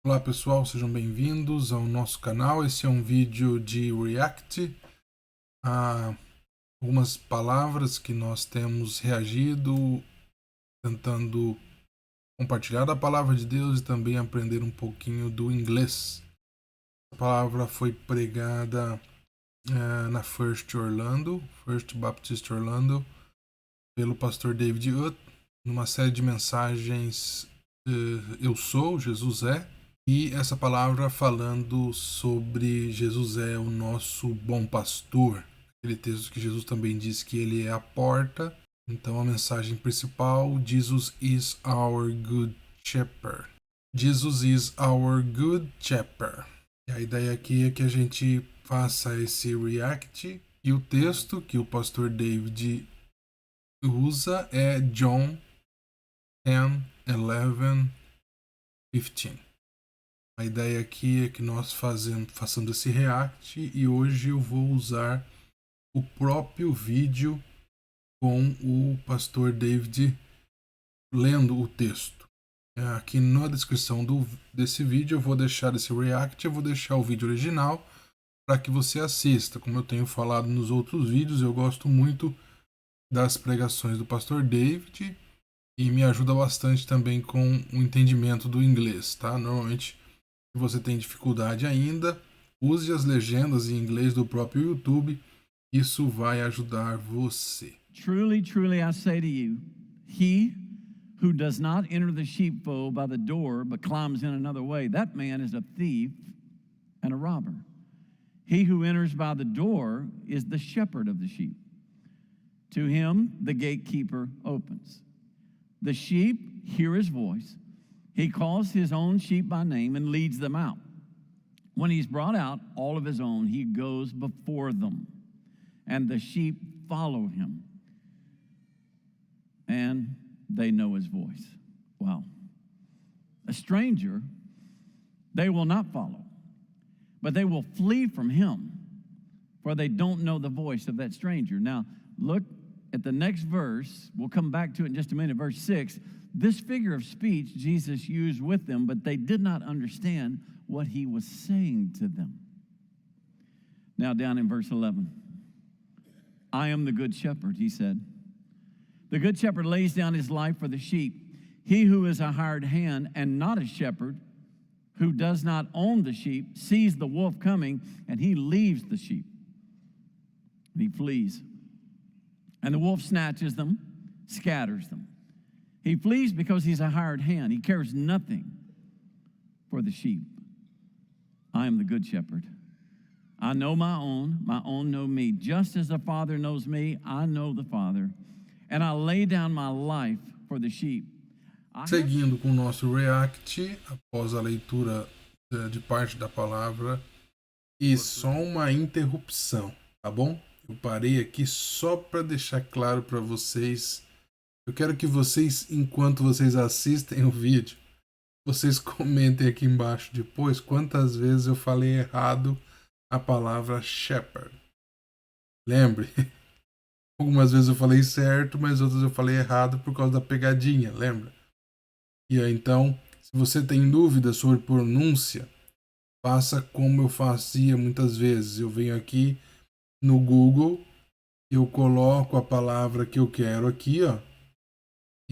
Olá pessoal, sejam bem-vindos ao nosso canal. Esse é um vídeo de React a algumas palavras que nós temos reagido, tentando compartilhar a palavra de Deus e também aprender um pouquinho do inglês. A palavra foi pregada na First Baptist Orlando, pelo pastor David Utt, numa série de mensagens Eu Sou, Jesus É. E essa palavra falando sobre Jesus é o nosso bom pastor. Aquele texto que Jesus também diz que ele é a porta. Então a mensagem principal, Jesus is our good shepherd. Jesus is our good shepherd. E a ideia aqui é que a gente faça esse react. E o texto que o pastor David usa é John 10, 11, 15. A ideia aqui é que nós façamos esse react e hoje eu vou usar o próprio vídeo com o pastor David lendo o texto. Aqui na descrição desse vídeo eu vou deixar esse react, eu vou deixar o vídeo original para que você assista. Como eu tenho falado nos outros vídeos, eu gosto muito das pregações do pastor David e me ajuda bastante também com o entendimento do inglês, tá? Normalmente, se você tem dificuldade ainda, use as legendas em inglês do próprio YouTube. Isso vai ajudar você. Truly, truly, I say to you, he who does not enter the sheepfold by the door, but climbs in another way, that man is a thief and a robber. He who enters by the door is the shepherd of the sheep. To him the gatekeeper opens. The sheep hear his voice. He calls his own sheep by name and leads them out. When he's brought out all of his own, he goes before them, and the sheep follow him, and they know his voice. Wow. A stranger they will not follow, but they will flee from him, for they don't know the voice of that stranger. Now, look at the next verse. We'll come back to it in just a minute, verse 6. This figure of speech Jesus used with them, but they did not understand what he was saying to them. Now, down in verse 11. I am the good shepherd, he said. The good shepherd lays down his life for the sheep. He who is a hired hand and not a shepherd, who does not own the sheep, sees the wolf coming, and he leaves the sheep. And he flees. And the wolf snatches them, scatters them. He flees because he's a hired hand. He cares nothing for the sheep. I am the good shepherd. I know my own know me. Just as the Father knows me, I know the Father. And I lay down my life for the sheep. Seguindo com o nosso react, após a leitura de parte da palavra, e só uma interrupção, tá bom? Eu parei aqui só para deixar claro para vocês. Eu quero que vocês, enquanto vocês assistem o vídeo, vocês comentem aqui embaixo depois quantas vezes eu falei errado a palavra shepherd. Lembre, algumas vezes eu falei certo, mas outras eu falei errado por causa da pegadinha, lembra? E aí, então, se você tem dúvidas sobre pronúncia, faça como eu fazia muitas vezes. Eu venho aqui no Google, eu coloco a palavra que eu quero aqui, ó,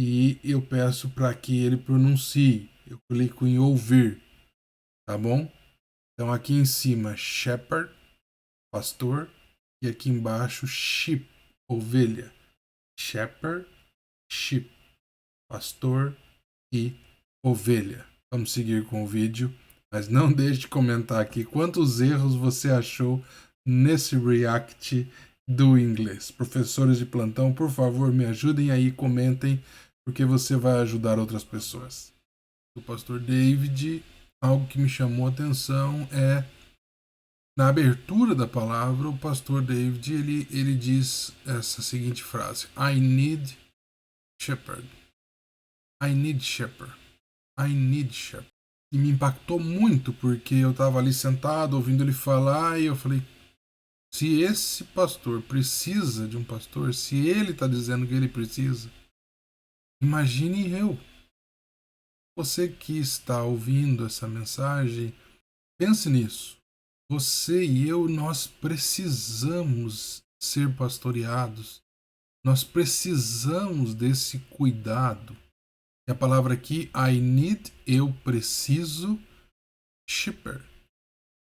e eu peço para que ele pronuncie. Eu clico em ouvir, tá bom? Então aqui em cima, shepherd, pastor, e aqui embaixo, sheep, ovelha. Shepherd, sheep, pastor e ovelha. Vamos seguir com o vídeo, mas não deixe de comentar aqui quantos erros você achou nesse react do inglês. Professores de plantão, por favor, me ajudem aí, comentem, porque você vai ajudar outras pessoas. O pastor David, algo que me chamou a atenção é na abertura da palavra, o pastor David ele diz essa seguinte frase: I need shepherd. I need shepherd. I need shepherd. E me impactou muito porque eu estava ali sentado ouvindo ele falar e eu falei: se esse pastor precisa de um pastor, se ele está dizendo que ele precisa, imagine eu. Você que está ouvindo essa mensagem, pense nisso. Você e eu, nós precisamos ser pastoreados. Nós precisamos desse cuidado. E a palavra aqui, I need, eu preciso, shepherd.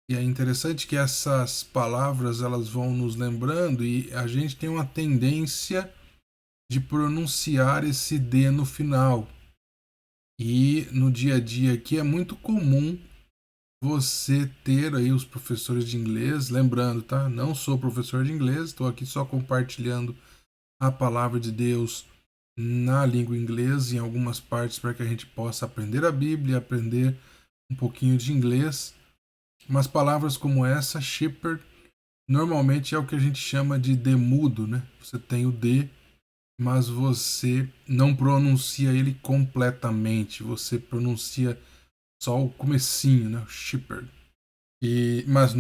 E é interessante que essas palavras elas vão nos lembrando e a gente tem uma tendência de pronunciar esse D no final. E no dia a dia aqui é muito comum você ter aí os professores de inglês, lembrando, tá? Não sou professor de inglês, estou aqui só compartilhando a palavra de Deus na língua inglesa em algumas partes para que a gente possa aprender a Bíblia, aprender um pouquinho de inglês. Mas palavras como essa, shepherd, normalmente é o que a gente chama de D mudo, né? Você tem o D, mas você não pronuncia ele completamente, você pronuncia só o comecinho, né? Shepherd. Mas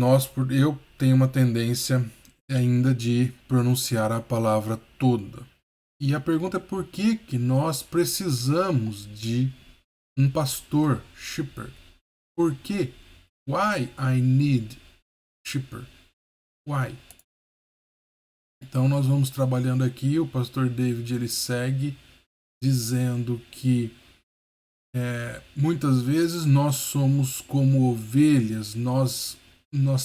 eu tenho uma tendência ainda de pronunciar a palavra toda. E a pergunta é por que nós precisamos de um pastor, shepherd? Por quê? Why I need shepherd? Why? Então nós vamos trabalhando aqui, o pastor David ele segue dizendo que muitas vezes nós somos como ovelhas, nós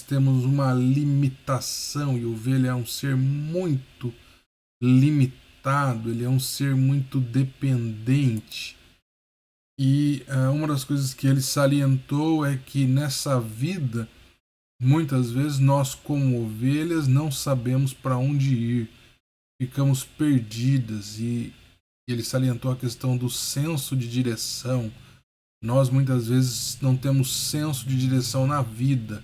temos uma limitação e a ovelha é um ser muito limitado, ele é um ser muito dependente. E uma das coisas que ele salientou é que nessa vida, muitas vezes nós como ovelhas não sabemos para onde ir, ficamos perdidas e ele salientou a questão do senso de direção. Nós muitas vezes não temos senso de direção na vida.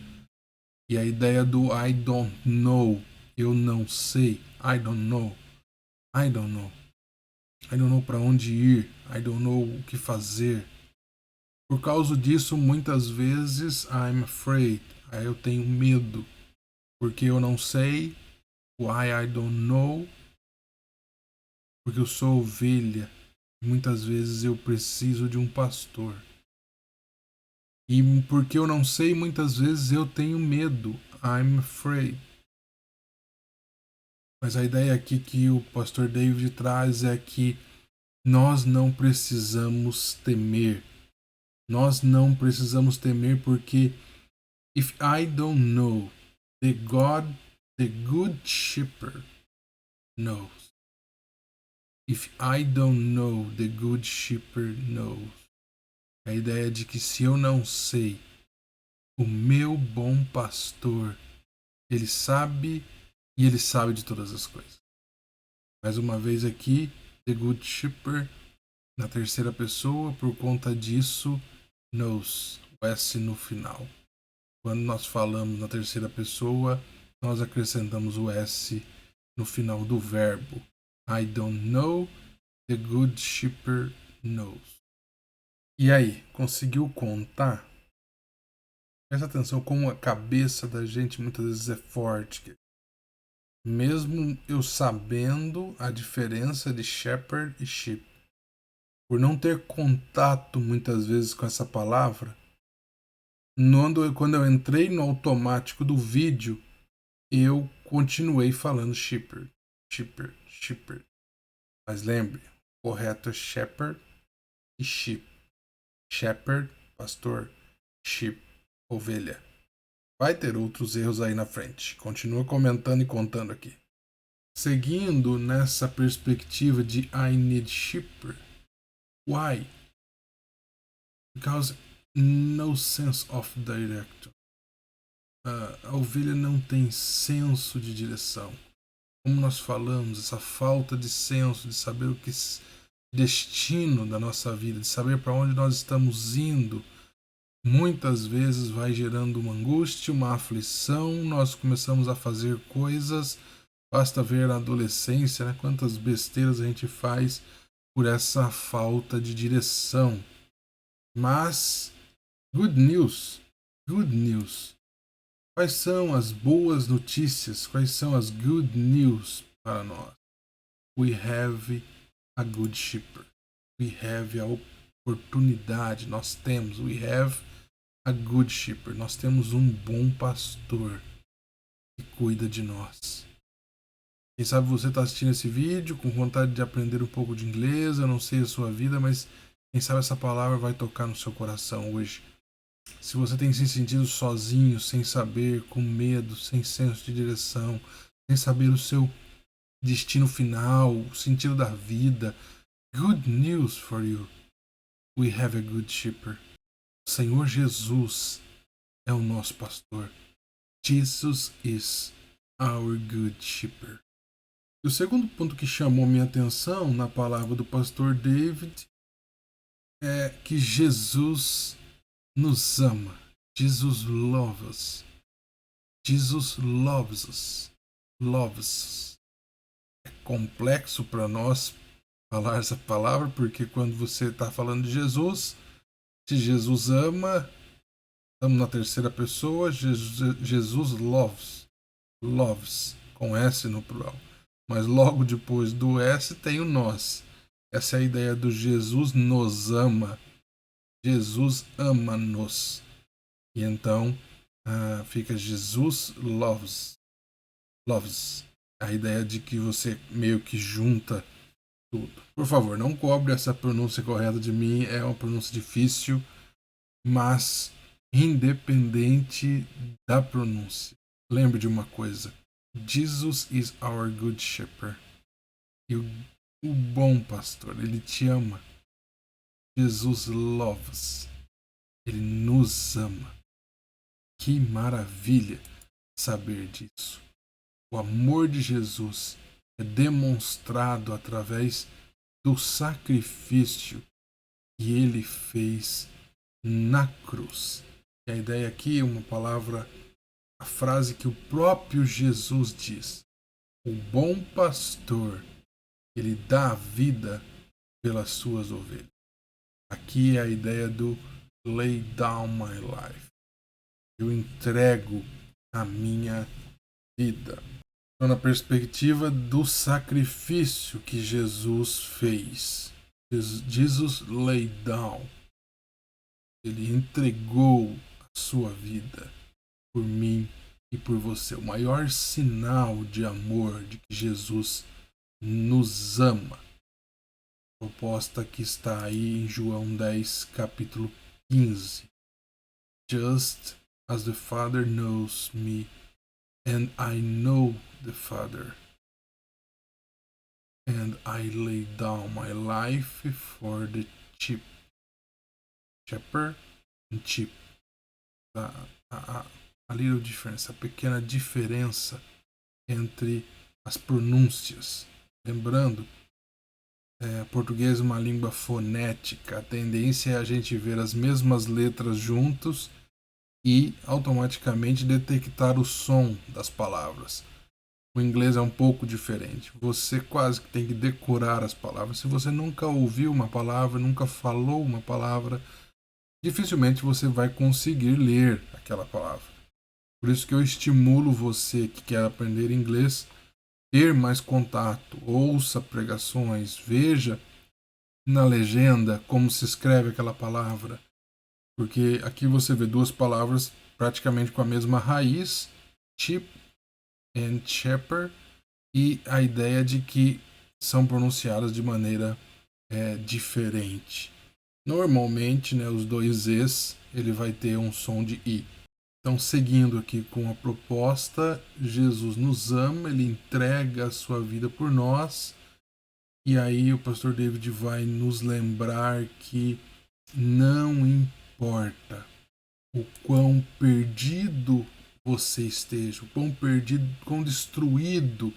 E a ideia do I don't know, eu não sei, I don't know, I don't know. I don't know para onde ir, I don't know o que fazer. Por causa disso, muitas vezes I'm afraid, eu tenho medo, porque eu não sei, why I don't know, porque eu sou ovelha. Muitas vezes eu preciso de um pastor. E porque eu não sei, muitas vezes eu tenho medo. I'm afraid. Mas a ideia aqui que o pastor David traz é que nós não precisamos temer. Nós não precisamos temer porque if I don't know, the good shepherd knows. If I don't know, the good shepherd knows. A ideia de que se eu não sei, o meu bom pastor, ele sabe e ele sabe de todas as coisas. Mais uma vez aqui, the good shepherd, na terceira pessoa, por conta disso, knows, o S no final. Quando nós falamos na terceira pessoa, nós acrescentamos o S no final do verbo. I don't know, the good shepherd knows. E aí, conseguiu contar? Presta atenção como a cabeça da gente muitas vezes é forte. Mesmo eu sabendo a diferença de shepherd e sheep, por não ter contato muitas vezes com essa palavra, quando eu entrei no automático do vídeo, eu continuei falando shepherd, shepherd, shepherd. Mas lembre, o correto é shepherd e sheep. Shepherd, pastor, sheep, ovelha. Vai ter outros erros aí na frente. Continua comentando e contando aqui. Seguindo nessa perspectiva de I need shepherd. Why? Because no sense of direction. A ovelha não tem senso de direção. Como nós falamos, essa falta de senso, de saber o que destino da nossa vida, de saber para onde nós estamos indo, muitas vezes vai gerando uma angústia, uma aflição. Nós começamos a fazer coisas, basta ver a adolescência, né? Quantas besteiras a gente faz por essa falta de direção. Mas, good news. Quais são as boas notícias? Quais são as good news para nós? We have a good shepherd. We have oportunidade. We have a good shepherd. Nós temos um bom pastor que cuida de nós. Quem sabe você está assistindo esse vídeo com vontade de aprender um pouco de inglês. Eu não sei a sua vida, mas quem sabe essa palavra vai tocar no seu coração hoje. Se você tem se sentido sozinho, sem saber, com medo, sem senso de direção, sem saber o seu destino final, o sentido da vida, good news for you. We have a good shepherd. O Senhor Jesus é o nosso pastor. Jesus is our good shepherd. E o segundo ponto que chamou minha atenção na palavra do pastor David é que Jesus nos ama. Jesus loves us. Jesus loves us. Loves us. É complexo para nós falar essa palavra, porque quando você está falando de Jesus, se Jesus ama, estamos na terceira pessoa, Jesus loves, com S no plural. Mas logo depois do S tem o nós. Essa é a ideia do Jesus nos ama. Jesus ama-nos. E então fica Jesus loves. A ideia de que você meio que junta tudo. Por favor, não cobre essa pronúncia correta de mim. É uma pronúncia difícil. Mas independente da pronúncia, lembre de uma coisa. Jesus is our good shepherd. E o bom pastor, ele te ama. Jesus loves. Ele nos ama. Que maravilha saber disso. O amor de Jesus é demonstrado através do sacrifício que ele fez na cruz. E a ideia aqui é uma palavra, a frase que o próprio Jesus diz. O bom pastor, ele dá a vida pelas suas ovelhas. Aqui é a ideia do lay down my life. Eu entrego a minha vida. Então, na perspectiva do sacrifício que Jesus fez. Jesus laid down. Ele entregou a sua vida por mim e por você. O maior sinal de amor de que Jesus nos ama. A proposta que está aí em João 10, capítulo 15. Just as the Father knows me, and I know the Father, and I lay down my life for the sheep. Shepherd and sheep. A little difference, a pequena diferença entre as pronúncias. Lembrando, português é uma língua fonética. A tendência é a gente ver as mesmas letras juntos e automaticamente detectar o som das palavras. O inglês é um pouco diferente. Você quase que tem que decorar as palavras. Se você nunca ouviu uma palavra, nunca falou uma palavra, dificilmente você vai conseguir ler aquela palavra. Por isso que eu estimulo você que quer aprender inglês, ter mais contato, ouça pregações, veja na legenda como se escreve aquela palavra. Porque aqui você vê duas palavras praticamente com a mesma raiz, sheep and shepherd, e a ideia de que são pronunciadas de maneira diferente. Normalmente, os dois Es, ele vai ter um som de I. Então, seguindo aqui com a proposta, Jesus nos ama, ele entrega a sua vida por nós. E aí o pastor David vai nos lembrar que não importa o quão perdido você esteja, o quão perdido, quão destruído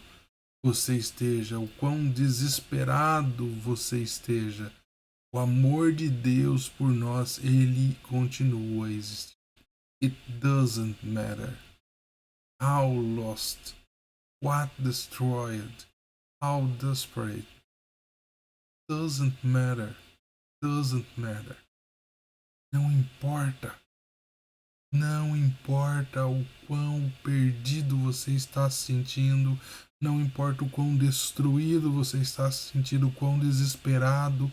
você esteja, o quão desesperado você esteja, o amor de Deus por nós, ele continua a existir. It doesn't matter how lost, what destroyed, how desperate. Doesn't matter. Não importa. Não importa o quão perdido você está se sentindo, não importa o quão destruído você está se sentindo, o quão desesperado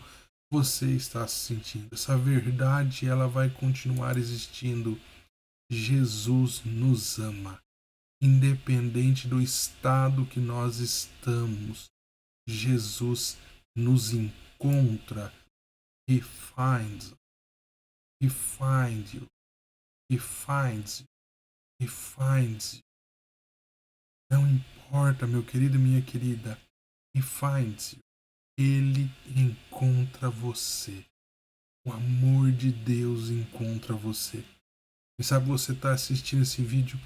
você está se sentindo. Essa verdade, ela vai continuar existindo. Jesus nos ama, independente do estado que nós estamos. Jesus nos encontra. He finds you. He finds you. He finds you. He finds you. Não importa, meu querido e minha querida. He finds you. Ele encontra você. O amor de Deus encontra você. E sabe, você está assistindo esse vídeo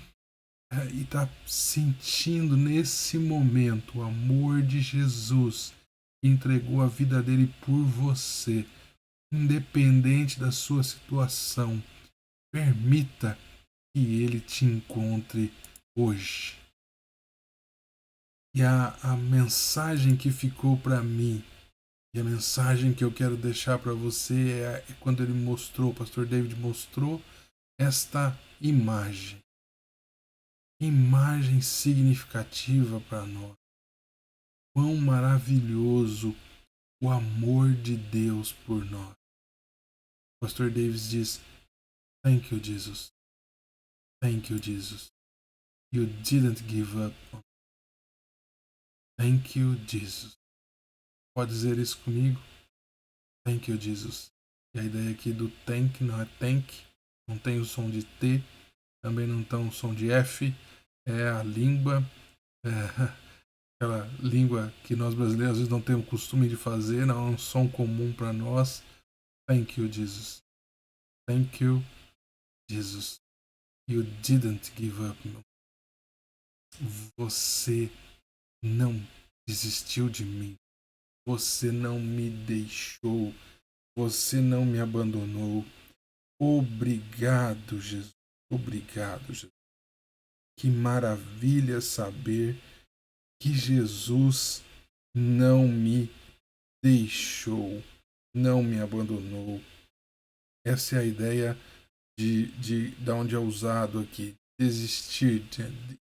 e está sentindo nesse momento o amor de Jesus que entregou a vida dele por você. Independente da sua situação, permita que ele te encontre hoje. E a mensagem que ficou para mim, e a mensagem que eu quero deixar para você é quando ele mostrou, o pastor David mostrou esta imagem. Imagem significativa para nós. Quão maravilhoso o amor de Deus por nós. O pastor David diz: Thank you, Jesus. Thank you, Jesus. You didn't give up on me. Thank you, Jesus. Pode dizer isso comigo? Thank you, Jesus. E a ideia aqui do thank não é thank, não tem o som de T, também não tem o som de F, é a língua, aquela língua que nós brasileiros às vezes não temos o costume de fazer, não é um som comum para nós. Thank you, Jesus. Thank you, Jesus. You didn't give up. Você não desistiu de mim. Você não me deixou. Você não me abandonou. Obrigado, Jesus. Obrigado, Jesus. Que maravilha saber que Jesus não me deixou, não me abandonou. Essa é a ideia de onde é usado aqui. Desistir.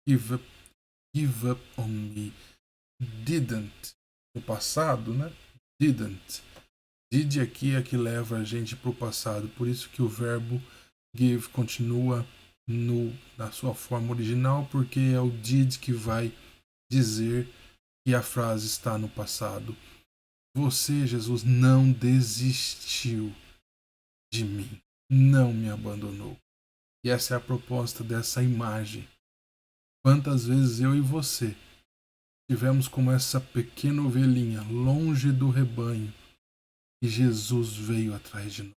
Give up on me. Didn't. No passado, né? Didn't. Did aqui é que leva a gente para o passado. Por isso que o verbo give continua na sua forma original, porque é o did que vai dizer que a frase está no passado. Você, Jesus, não desistiu de mim. Não me abandonou. E essa é a proposta dessa imagem. Quantas vezes eu e você tivemos como essa pequena ovelhinha longe do rebanho e Jesus veio atrás de nós.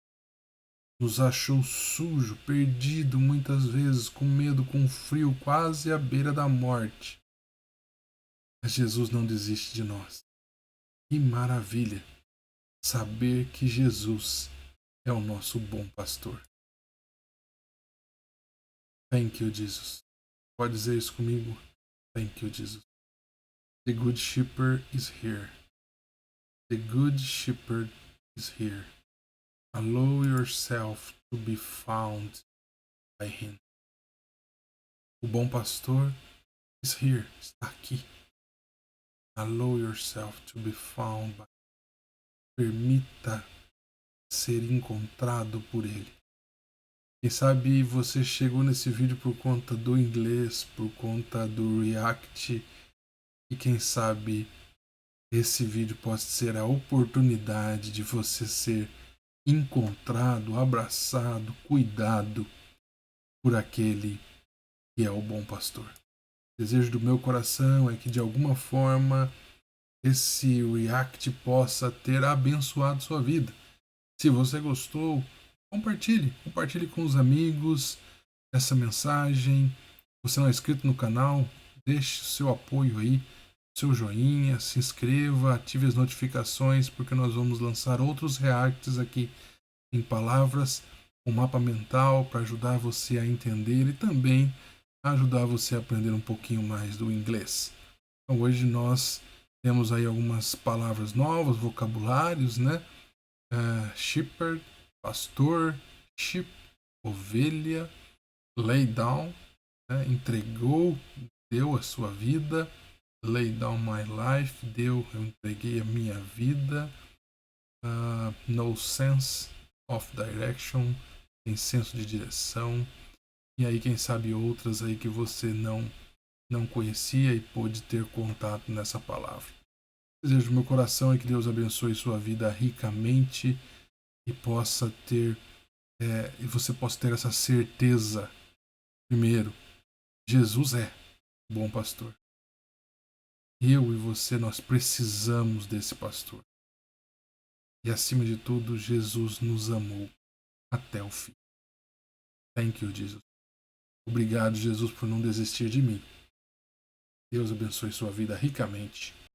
Nos achou sujo, perdido muitas vezes, com medo, com frio, quase à beira da morte. Mas Jesus não desiste de nós. Que maravilha saber que Jesus é o nosso bom pastor. Thank you, Jesus. Pode dizer isso comigo? Thank you, Jesus. The good shepherd is here. The good shepherd is here. Allow yourself to be found by him. O bom pastor is here. Está aqui. Allow yourself to be found by him. Permita ser encontrado por ele. Quem sabe você chegou nesse vídeo por conta do inglês, por conta do React, e quem sabe esse vídeo pode ser a oportunidade de você ser encontrado, abraçado, cuidado por aquele que é o bom pastor. O desejo do meu coração é que de alguma forma esse React possa ter abençoado sua vida. Se você gostou, compartilhe com os amigos essa mensagem. Se você não é inscrito no canal, deixe o seu apoio aí, seu joinha, se inscreva, ative as notificações, porque nós vamos lançar outros reacts aqui em palavras, um mapa mental para ajudar você a entender e também ajudar você a aprender um pouquinho mais do inglês. Então hoje nós temos aí algumas palavras novas, vocabulários, né? Shepherd, pastor, sheep, ovelha, lay down, né? Entregou, deu a sua vida, lay down my life, eu entreguei a minha vida, no sense of direction, sem senso de direção. E aí, quem sabe outras aí que você não conhecia e pôde ter contato nessa palavra. O desejo do meu coração é que Deus abençoe sua vida ricamente e possa ter e você possa ter essa certeza. Primeiro, Jesus é bom pastor. Eu e você, nós precisamos desse pastor. E acima de tudo, Jesus nos amou até o fim. Thank you, Jesus. Obrigado, Jesus, por não desistir de mim. Deus abençoe sua vida ricamente.